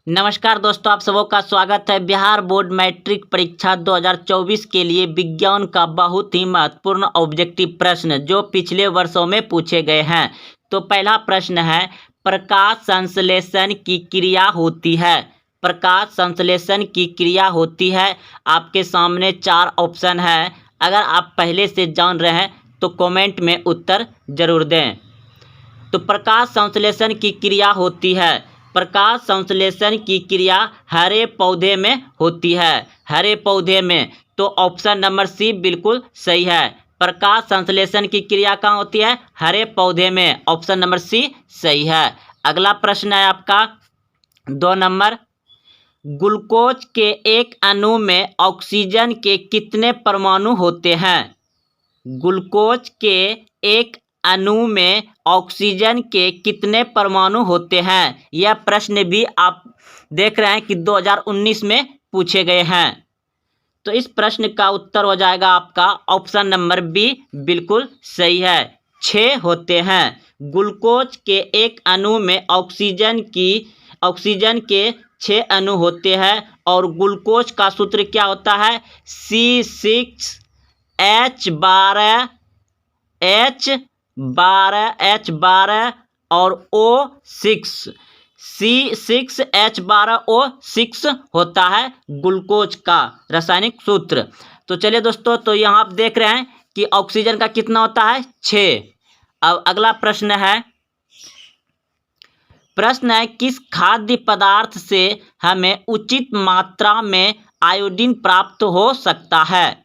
नमस्कार दोस्तों, आप सबों का स्वागत है। बिहार बोर्ड मैट्रिक परीक्षा 2024 के लिए विज्ञान का बहुत ही महत्वपूर्ण ऑब्जेक्टिव प्रश्न जो पिछले वर्षों में पूछे गए हैं। तो पहला प्रश्न है, प्रकाश संश्लेषण की क्रिया होती है। प्रकाश संश्लेषण की क्रिया होती है। आपके सामने 4 ऑप्शन है। अगर आप पहले से जान रहे हैं तो कमेंट में उत्तर जरूर दें। तो प्रकाश संश्लेषण की क्रिया होती है। प्रकाश संश्लेषण की क्रिया हरे पौधे में होती है। हरे पौधे में, तो ऑप्शन नंबर सी बिल्कुल सही है। प्रकाश संश्लेषण की क्रिया कहाँ होती है? हरे पौधे में। ऑप्शन नंबर सी सही है। अगला प्रश्न है आपका 2 नंबर, ग्लूकोज के एक अणु में ऑक्सीजन के कितने परमाणु होते हैं? ग्लूकोज के एक अणु में ऑक्सीजन के कितने परमाणु होते हैं? यह प्रश्न भी आप देख रहे हैं कि 2019 में पूछे गए हैं। तो इस प्रश्न का उत्तर हो जाएगा आपका ऑप्शन नंबर बी बिल्कुल सही है। 6 होते हैं। ग्लूकोज के एक अणु में ऑक्सीजन के 6 अणु होते हैं और ग्लूकोज का सूत्र क्या होता है? C6H12 और O6। C6H12O6 होता है ग्लूकोज का रासायनिक सूत्र। तो चलिए दोस्तों, तो यहाँ आप देख रहे हैं कि ऑक्सीजन का कितना होता है? 6। अब अगला प्रश्न है, किस खाद्य पदार्थ से हमें उचित मात्रा में आयोडीन प्राप्त हो सकता है?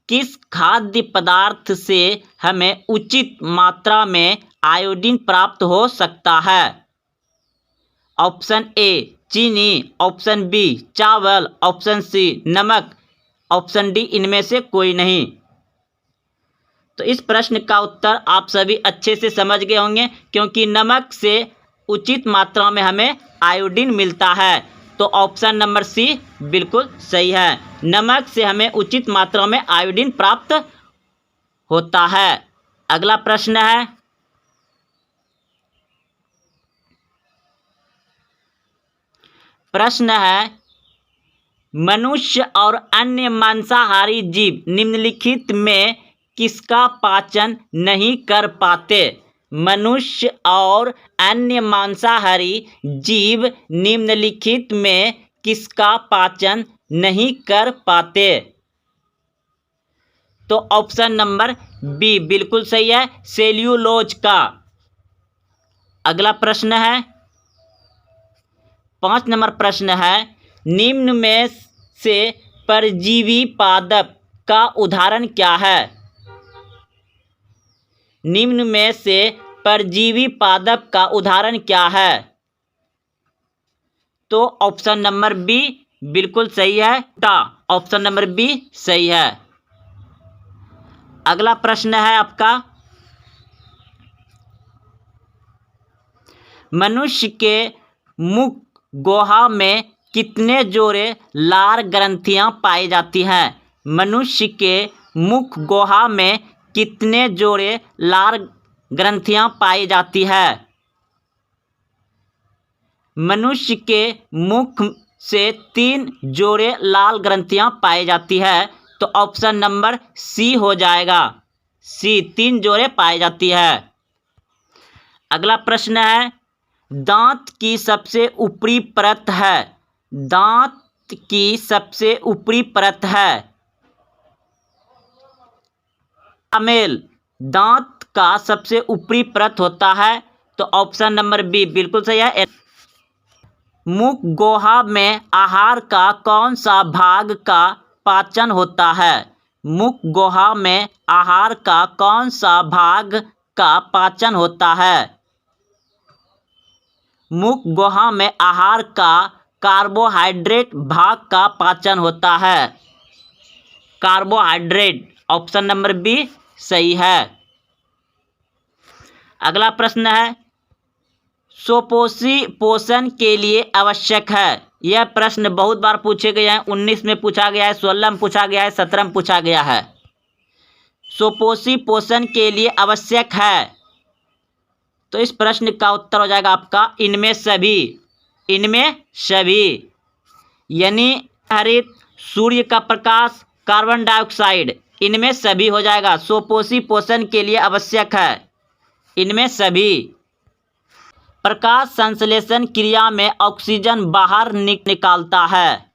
किस खाद्य पदार्थ से हमें उचित मात्रा में आयोडीन प्राप्त हो सकता है? ऑप्शन ए चीनी, ऑप्शन बी चावल, ऑप्शन सी नमक, ऑप्शन डी इनमें से कोई नहीं। तो इस प्रश्न का उत्तर आप सभी अच्छे से समझ गए होंगे, क्योंकि नमक से उचित मात्रा में हमें आयोडीन मिलता है। तो ऑप्शन नंबर सी बिल्कुल सही है। नमक से हमें उचित मात्रा में आयोडीन प्राप्त होता है। अगला प्रश्न है, मनुष्य और अन्य मांसाहारी जीव निम्नलिखित में किसका पाचन नहीं कर पाते? मनुष्य और अन्य मांसाहारी जीव निम्नलिखित में किसका पाचन नहीं कर पाते? तो ऑप्शन नंबर बी बिल्कुल सही है, सेल्यूलोज का। अगला प्रश्न है, 5 नंबर प्रश्न है, निम्न में से परजीवी पादप का उदाहरण क्या है? निम्न में से परजीवी पादप का उदाहरण क्या है? तो ऑप्शन नंबर बी बिल्कुल सही है। ऑप्शन नंबर बी सही है। अगला प्रश्न है आपका, मनुष्य के मुख गुहा में कितने जोड़े लार ग्रंथियां पाई जाती हैं? मनुष्य के मुख गुहा में कितने जोड़े लार ग्रंथियां पाई जाती है? मनुष्य के मुख से 3 जोड़े लाल ग्रंथियां पाई जाती है। तो ऑप्शन नंबर सी हो जाएगा। सी 3 जोड़े पाई जाती है। अगला प्रश्न है, दांत की सबसे ऊपरी परत है। दांत की सबसे ऊपरी परत है अमेल। दांत का सबसे ऊपरी परत होता है। तो ऑप्शन नंबर बी बिल्कुल सही है। मुख गुहा में आहार का कौन सा भाग का पाचन होता है? मुख गुहा में आहार का कौन सा भाग का पाचन होता है? मुख गुहा में आहार का कार्बोहाइड्रेट भाग का पाचन होता है। कार्बोहाइड्रेट, ऑप्शन नंबर बी सही है। अगला प्रश्न है, सुपोषी पोषण के लिए आवश्यक है। यह प्रश्न बहुत बार पूछे गए हैं। 19 में पूछा गया है, 16 में पूछा गया है, 17 में पूछा गया है। सुपोषी पोषण के लिए आवश्यक है। तो इस प्रश्न का उत्तर हो जाएगा आपका इनमें सभी। इनमें सभी, यानी हरित, सूर्य का प्रकाश, कार्बन डाइऑक्साइड, इनमें सभी हो जाएगा। सुपोषी पोषण के लिए आवश्यक है, इनमें सभी। प्रकाश संश्लेषण क्रिया में ऑक्सीजन बाहर निकालता है।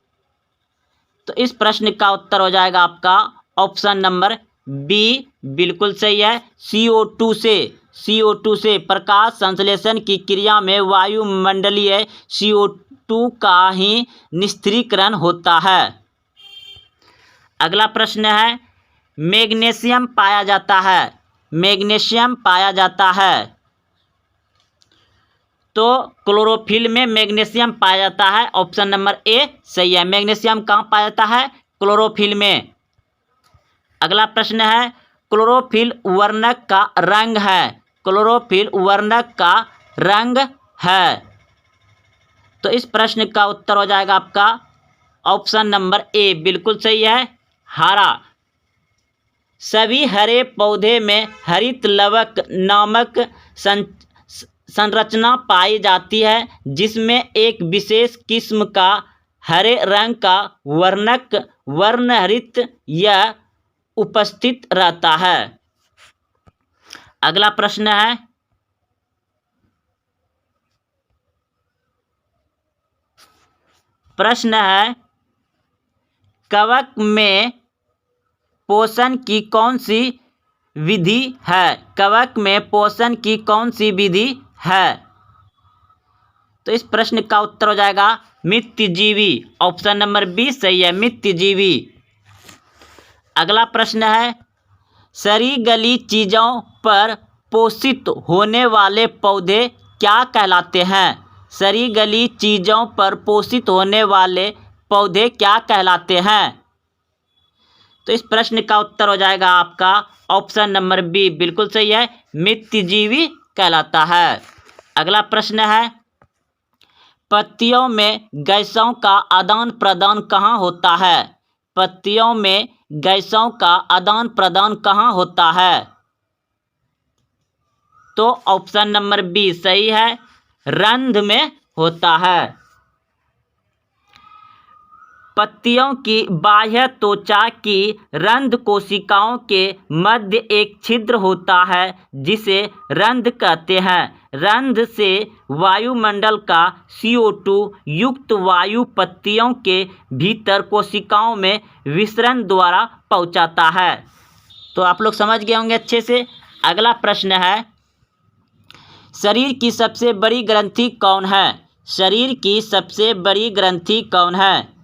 तो इस प्रश्न का उत्तर हो जाएगा आपका ऑप्शन नंबर बी, बिल्कुल सही है। CO2 से प्रकाश संश्लेषण की क्रिया में वायुमंडलीय CO2 का ही निस्त्रीकरण होता है। अगला प्रश्न है, मैग्नीशियम पाया जाता है, मैग्नीशियम पाया जाता है। तो क्लोरोफिल में मैग्नीशियम पाया जाता है, ऑप्शन नंबर ए सही है। मैग्नीशियम कहाँ पाया जाता है? क्लोरोफिल में। अगला प्रश्न है, क्लोरोफिल वर्णक का रंग है, क्लोरोफिल वर्णक का रंग है। तो इस प्रश्न का उत्तर हो जाएगा आपका ऑप्शन नंबर ए, बिल्कुल सही है, हरा। सभी हरे पौधे में हरित लवक नामक संरचना पाई जाती है, जिसमें एक विशेष किस्म का हरे रंग का वर्णक वर्णहरित या उपस्थित रहता है। अगला प्रश्न है, कवक में पोषण की कौन सी विधि है? कवक में पोषण की कौन सी विधि है? तो इस प्रश्न का उत्तर हो जाएगा मित्यजीवी, ऑप्शन नंबर बी सही है, मित्यजीवी। अगला प्रश्न है, सरीगली चीजों पर पोषित होने वाले पौधे क्या कहलाते हैं? सरीगली चीजों पर पोषित होने वाले पौधे क्या कहलाते हैं? तो इस प्रश्न का उत्तर हो जाएगा आपका ऑप्शन नंबर बी, बिल्कुल सही है, मित्यजीवी कहलाता है। अगला प्रश्न है, पत्तियों में गैसों का आदान प्रदान कहाँ होता है? पत्तियों में गैसों का आदान प्रदान कहाँ होता है? तो ऑप्शन नंबर बी सही है, रंध्र में होता है। पत्तियों की बाह्य त्वचा की रंध्र कोशिकाओं के मध्य एक छिद्र होता है, जिसे रंध्र कहते हैं। रंध्र से वायुमंडल का CO2 युक्त वायु पत्तियों के भीतर कोशिकाओं में विसरण द्वारा पहुंचाता है। तो आप लोग समझ गए होंगे अच्छे से। अगला प्रश्न है, शरीर की सबसे बड़ी ग्रंथि कौन है? शरीर की सबसे बड़ी ग्रंथि कौन है?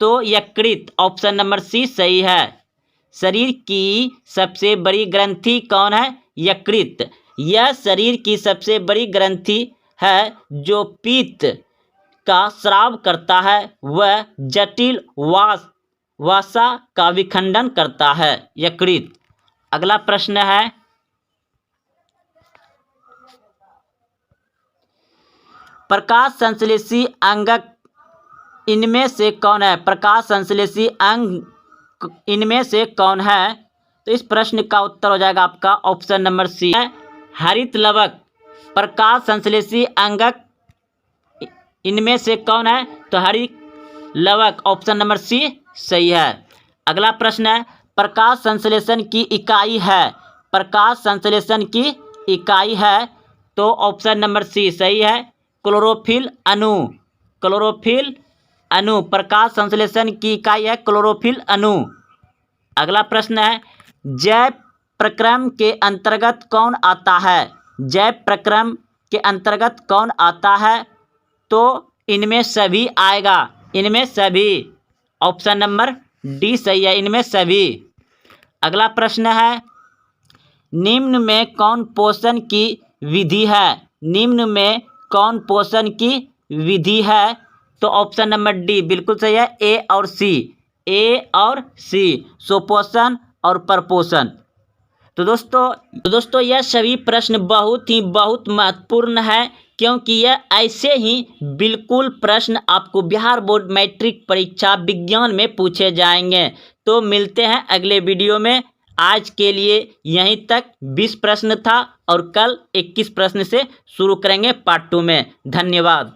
तो यकृत, ऑप्शन नंबर सी सही है। शरीर की सबसे बड़ी ग्रंथि कौन है? यकृत। यह शरीर की सबसे बड़ी ग्रंथि है जो पित्त का स्राव करता है, वह जटिल वसा का विखंडन करता है, यकृत। अगला प्रश्न है, प्रकाश संश्लेषी अंगक इनमें से कौन है? प्रकाश संश्लेषी अंग इनमें से कौन है? तो इस प्रश्न का उत्तर हो जाएगा आपका ऑप्शन नंबर सी है, हरित लवक। प्रकाश संश्लेषी अंगक इनमें से कौन है? तो हरित लवक, ऑप्शन नंबर सी सही है। अगला प्रश्न है, प्रकाश संश्लेषण की इकाई है। प्रकाश संश्लेषण की इकाई है, तो ऑप्शन नंबर सी सही है, क्लोरोफिल अणु। क्लोरोफिल अणु प्रकाश संश्लेषण की इकाई है, क्लोरोफिल अणु। अगला प्रश्न है, जैव प्रक्रम के अंतर्गत कौन आता है? जैव प्रक्रम के अंतर्गत कौन आता है? तो इनमें सभी आएगा, इनमें सभी, ऑप्शन नंबर डी सही है, इनमें सभी। अगला प्रश्न है, निम्न में कौन पोषण की विधि है? निम्न में कौन पोषण की विधि है? तो ऑप्शन नंबर डी बिल्कुल सही है, ए और सी, ए और सी, सुपोषण और परपोषण। तो दोस्तों यह सभी प्रश्न बहुत महत्वपूर्ण है, क्योंकि यह ऐसे ही बिल्कुल प्रश्न आपको बिहार बोर्ड मैट्रिक परीक्षा विज्ञान में पूछे जाएंगे। तो मिलते हैं अगले वीडियो में। आज के लिए यहीं तक 20 प्रश्न था और कल 21 प्रश्न से शुरू करेंगे पार्ट 2 में। धन्यवाद।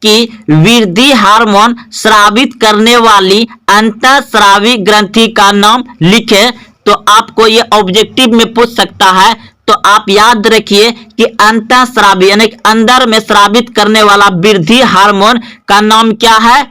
कि वृद्धि हार्मोन स्रावित करने वाली अंतःस्रावी ग्रंथि का नाम लिखें। तो आपको ये ऑब्जेक्टिव में पूछ सकता है, तो आप याद रखिए कि अंतःस्रावी यानी अंदर में स्रावित करने वाला वृद्धि हार्मोन का नाम क्या है?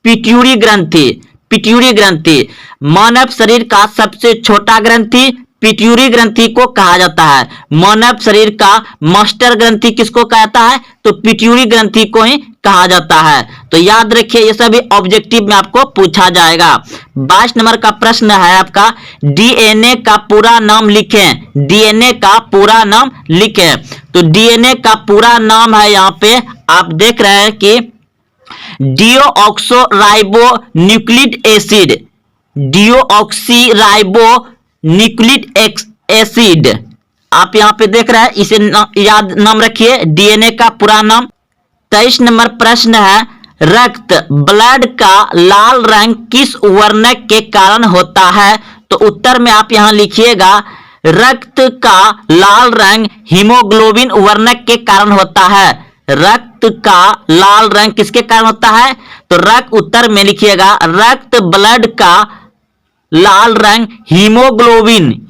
पिट्यूटरी ग्रंथि। पिट्यूटरी ग्रंथि मानव शरीर का सबसे छोटा ग्रंथि पिट्यूटरी ग्रंथि को कहा जाता है। मानव शरीर का मास्टर ग्रंथि किसको कहा जाता है? तो पिट्यूटरी ग्रंथि को ही कहा जाता है। तो याद रखिए ये सभी ऑब्जेक्टिव में आपको पूछा जाएगा। 22 नंबर का प्रश्न है आपका, डीएनए का पूरा नाम लिखें। डीएनए का पूरा नाम लिखें। तो डीएनए का पूरा नाम है, यहाँ पे आप देख रहे हैं कि डीओक्सोराइबो न्यूक्लिक एसिड। डीओक्सीराइबो न्यूक्लिक एसिड आप यहाँ पे देख रहे हैं, इसे याद नाम रखिए डीएनए का पूरा नाम। 23 नंबर प्रश्न है, रक्त ब्लड का लाल रंग किस वर्णक के कारण होता है? तो उत्तर में आप यहाँ लिखिएगा रक्त का लाल रंग हीमोग्लोबिन वर्णक के कारण होता है। रक्त का लाल रंग किसके कारण होता है? तो रक्त उत्तर में लिखिएगा रक्त ब्लड का लाल रंग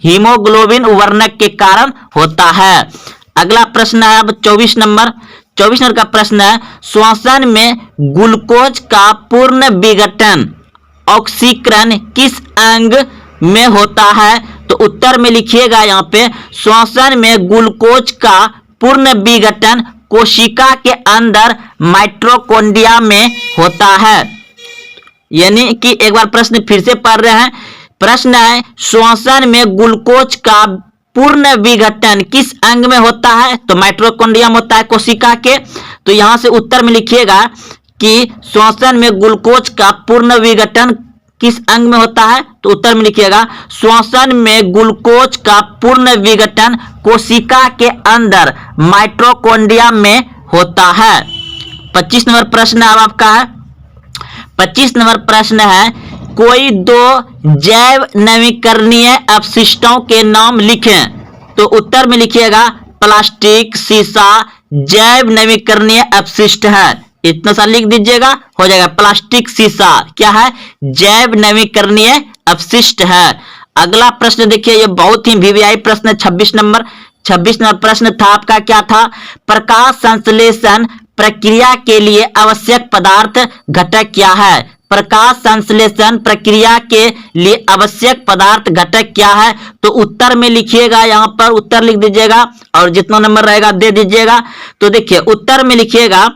हीमोग्लोबिन वर्णक के कारण होता है। अगला प्रश्न है अब 24 नंबर का प्रश्न है, श्वसन में ग्लूकोज का पूर्ण विघटन ऑक्सीकरण किस अंग में होता है? तो उत्तर में लिखिएगा यहाँ पे श्वसन में ग्लूकोज का पूर्ण विघटन कोशिका के अंदर माइटोकॉन्ड्रिया में होता है। यानी कि एक बार प्रश्न फिर से पढ़ रहे हैं। प्रश्न है, श्वसन में ग्लूकोज का पूर्ण विघटन किस अंग में होता है? तो माइटोकॉन्ड्रिया में होता है कोशिका के। तो यहां से उत्तर में लिखिएगा कि श्वसन में ग्लूकोज का पूर्ण विघटन किस अंग में होता है? तो उत्तर में लिखिएगा श्वसन में ग्लूकोज का पूर्ण विघटन कोशिका के अंदर माइटोकॉन्ड्रिया में होता है। 25 नंबर प्रश्न अब आपका है। 25 नंबर प्रश्न है, कोई दो जैव नवीकरणीय अपशिष्टों के नाम लिखें। तो उत्तर में लिखिएगा प्लास्टिक, शीशा जैव नवीकरणीय अपशिष्ट है। इतना सा लिख दीजिएगा, हो जाएगा। प्लास्टिक, शीशा क्या है? जैव नवीकरणीय अपशिष्ट है। अगला प्रश्न देखिए, ये बहुत ही वीवीआई प्रश्न है। 26 नंबर प्रश्न था आपका, क्या था? प्रकाश संश्लेषण प्रक्रिया के लिए आवश्यक पदार्थ घटक क्या है? प्रकाश संश्लेषण प्रक्रिया के लिए आवश्यक पदार्थ घटक क्या है? तो उत्तर में लिखिएगा, यहाँ पर उत्तर लिख दीजिएगा और जितना नंबर रहेगा दे दीजिएगा। तो देखिए उत्तर में लिखिएगा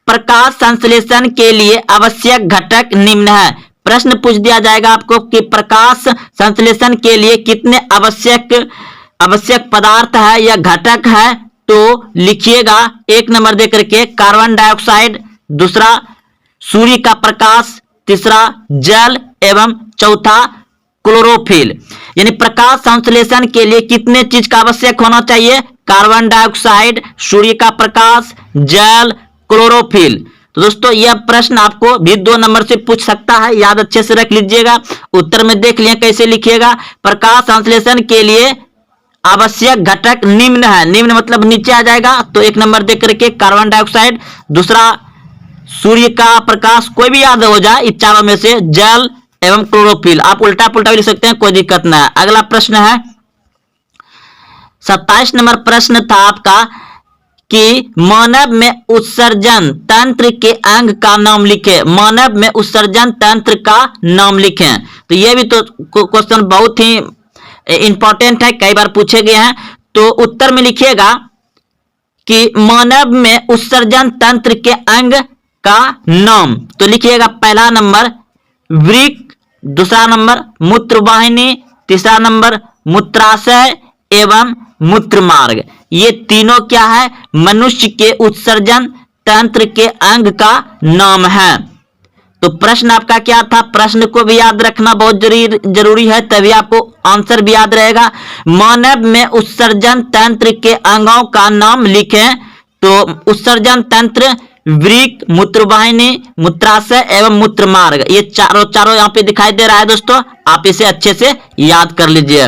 प्रकाश संश्लेषण के लिए आवश्यक घटक निम्न है। प्रश्न पूछ दिया जाएगा आपको कि प्रकाश संश्लेषण के लिए कितने आवश्यक पदार्थ है या घटक है? तो लिखिएगा 1 नंबर दे करके कार्बन डाइऑक्साइड, दूसरा सूर्य का प्रकाश, तीसरा जल एवं चौथा क्लोरोफिल। यानी प्रकाश संश्लेषण के लिए कितने चीज का आवश्यक होना चाहिए? कार्बन डाइऑक्साइड, सूर्य का प्रकाश, जल, क्लोरोफिल। तो दोस्तों यह प्रश्न आपको भी 2 नंबर से पूछ सकता है, याद अच्छे से रख लीजिएगा। उत्तर में देख लिया कैसे लिखिएगा। प्रकाश संश्लेषण के लिए आवश्यक घटक निम्न है। निम्न मतलब नीचे आ जाएगा। तो 1 नंबर दे करके कार्बन डाइऑक्साइड, दूसरा सूर्य का प्रकाश, कोई भी याद हो जाए इन चारों में से, जल एवं क्लोरोफिल। आप उल्टा पुल्टा भी लिख सकते हैं, कोई दिक्कत ना है। अगला प्रश्न है 27 नंबर प्रश्न था आपका कि मानव में उत्सर्जन तंत्र के अंग का नाम लिखें। मानव में उत्सर्जन तंत्र का नाम लिखें। तो यह भी तो क्वेश्चन बहुत ही इंपॉर्टेंट है, कई बार पूछे गए हैं। तो उत्तर में लिखिएगा कि मानव में उत्सर्जन तंत्र के अंग का नाम। तो लिखिएगा पहला नंबर वृक्क, दूसरा नंबर मूत्रवाहिनी, तीसरा नंबर मूत्राशय एवं मूत्रमार्ग। ये तीनों क्या है? मनुष्य के उत्सर्जन तंत्र के अंग का नाम है। तो प्रश्न आपका क्या था? प्रश्न को भी याद रखना बहुत जरूरी है, तभी आपको आंसर भी याद रहेगा। मानव में उत्सर्जन तंत्र के अंगों का नाम लिखें। तो उत्सर्जन तंत्र वृक्क, मूत्रवाहिनी, मूत्राशय एवं मूत्र मार्ग। ये चारों यहाँ पे दिखाई दे रहा है दोस्तों, आप इसे अच्छे से याद कर लीजिए।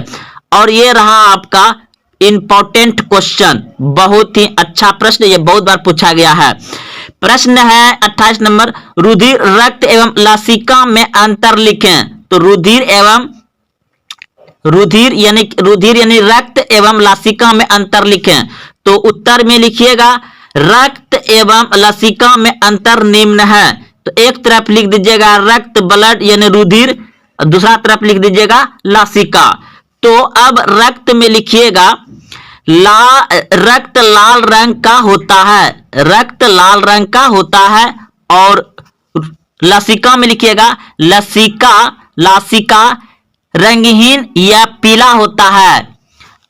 और ये रहा आपका इंपॉर्टेंट क्वेश्चन, बहुत ही अच्छा प्रश्न, ये बहुत बार पूछा गया है। प्रश्न है 28 नंबर, रुधिर, रक्त एवं लसिका में अंतर लिखें। तो रुधिर यानी रक्त एवं लसिका में अंतर लिखें। तो उत्तर में लिखिएगा रक्त एवं लसिका में अंतर निम्न है। तो एक तरफ लिख दीजिएगा रक्त ब्लड यानी रुधिर, दूसरा तरफ लिख दीजिएगा लसिका। तो अब रक्त में लिखिएगा रक्त लाल रंग का होता है, रक्त लाल रंग का होता है। और लसिका में लिखिएगा लसिका रंगहीन या पीला होता है।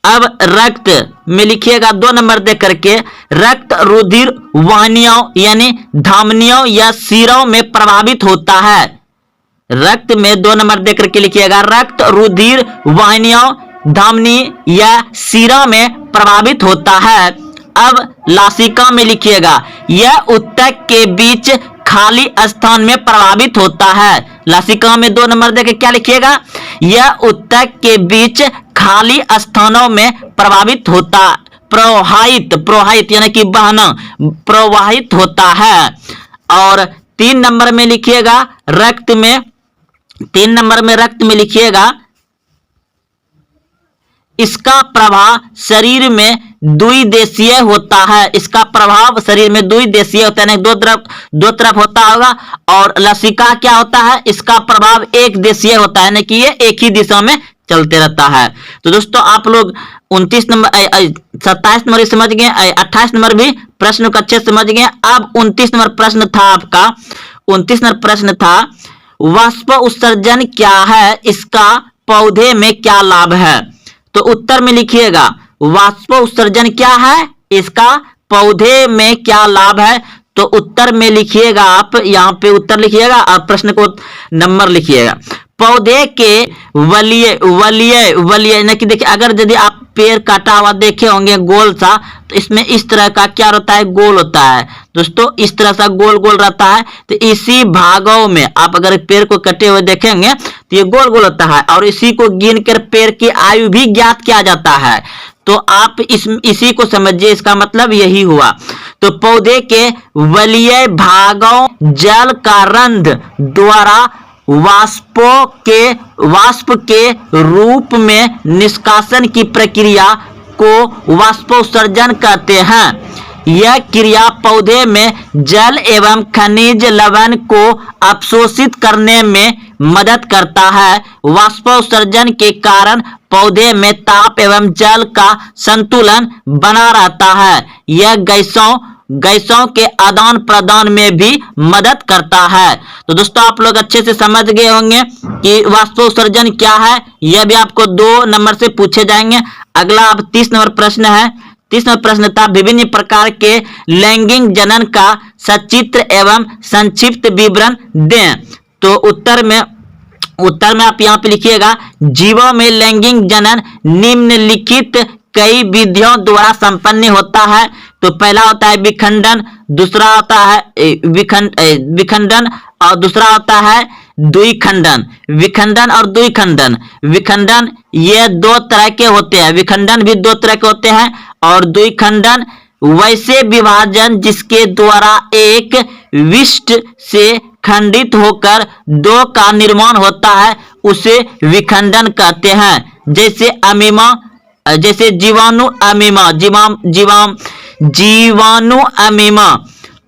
अब रक्त में लिखिएगा 2 नंबर दे करके रक्त रुधिर वाहिनियों यानी धमनियों या सिरों में प्रभावित होता है। रक्त में 2 नंबर दे करके लिखिएगा रक्त रुधिर वाहिनियों धमनी या सिरों में प्रभावित होता है। अब लसिका में लिखिएगा यह ऊतक के बीच खाली स्थान में प्रभावित होता है। लसिका में 2 नंबर देके क्या लिखिएगा, यह ऊतक के बीच खाली स्थानों में प्रभावित होता, प्रवाहित यानी कि बहना, प्रवाहित होता है। और 3 नंबर में लिखिएगा रक्त में, 3 नंबर में रक्त में लिखिएगा इसका प्रभाव शरीर में द्विदेशीय होता है। इसका प्रभाव शरीर में द्विदेशीय होता है, दो तरफ होता होगा। और लसिका क्या होता है, इसका प्रभाव एक देशीय होता है, यानी कि ये एक ही दिशा में चलते रहता है। तो दोस्तों आप लोग 29 नंबर 27 नंबर समझ गए, 28 नंबर भी प्रश्न को अच्छे समझ गए। अब 29 नंबर प्रश्न था आपका, 29 नंबर प्रश्न था वाष्प उत्सर्जन क्या है, इसका पौधे में क्या लाभ है। तो उत्तर में लिखिएगा वाष्प उत्सर्जन क्या है, इसका पौधे में क्या लाभ है। तो उत्तर में लिखिएगा आप, यहाँ पे उत्तर लिखिएगा और प्रश्न को नंबर लिखिएगा। पौधे के वलीय यानी कि देखिए अगर यदि आप पेड़ काटा हुआ देखे होंगे गोल सा, तो इसमें इस तरह का क्या होता है, गोल होता है दोस्तों, इस तरह सा गोल गोल रहता है। तो इसी भागों में आप अगर पेड़ को कटे हुए देखेंगे तो ये गोल गोल होता है, और इसी को गिन कर पेड़ की आयु भी ज्ञात किया जाता है। तो आप इसी को समझिए, इसका मतलब यही हुआ। तो पौधे के वलीय भागों जल का रंध्र द्वारा वाष्प के रूप में निष्कासन की प्रक्रिया को वाष्पोत्सर्जन कहते हैं। यह क्रिया पौधे में जल एवं खनिज लवण को अवशोषित करने में मदद करता है। वाष्पोत्सर्जन के कारण पौधे में ताप एवं जल का संतुलन बना रहता है। यह गैसों के आदान प्रदान में भी मदद करता है। तो दोस्तों आप लोग अच्छे से समझ गए होंगे कि वाष्पोत्सर्जन क्या है, यह भी आपको 2 नंबर से पूछे जाएंगे। अगला अब 30 नंबर प्रश्न है। 30 नंबर प्रश्न था विभिन्न प्रकार के लैंगिक जनन का सचित्र एवं संक्षिप्त विवरण दें। तो उत्तर में आप यहाँ पे लिखिएगा जीवों में लैंगिक जनन निम्नलिखित कई विधियों द्वारा संपन्न होता है। तो पहला होता है विखंडन, दूसरा होता है विखंडन और दूसरा होता है द्विखंडन। विखंडन और द्विखंडन, विखंडन ये 2 तरह के होते हैं, विखंडन भी 2 तरह के होते हैं। और द्विखंडन वैसे विभाजन जिसके द्वारा एक विशिष्ट से खंडित होकर 2 का निर्माण होता है, उसे विखंडन कहते हैं। जैसे अमीमा, जैसे जीवाणु अमीमा।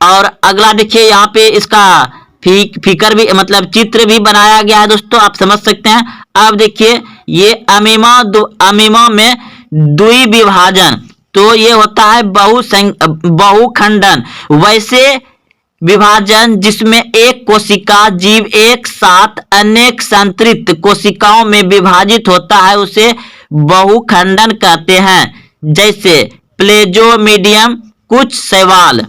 और अगला देखिए यहाँ पे इसका फिकर भी मतलब चित्र भी बनाया गया है दोस्तों, आप समझ सकते हैं। अब देखिए ये अमीमा में द्विविभाजन, तो ये होता है बहुखंडन। वैसे विभाजन जिसमें एक कोशिका जीव एक साथ अनेक संतृप्त कोशिकाओं में विभाजित होता है, उसे बहुखंडन कहते हैं। जैसे प्लेजोमीडियम, कुछ शैवाल।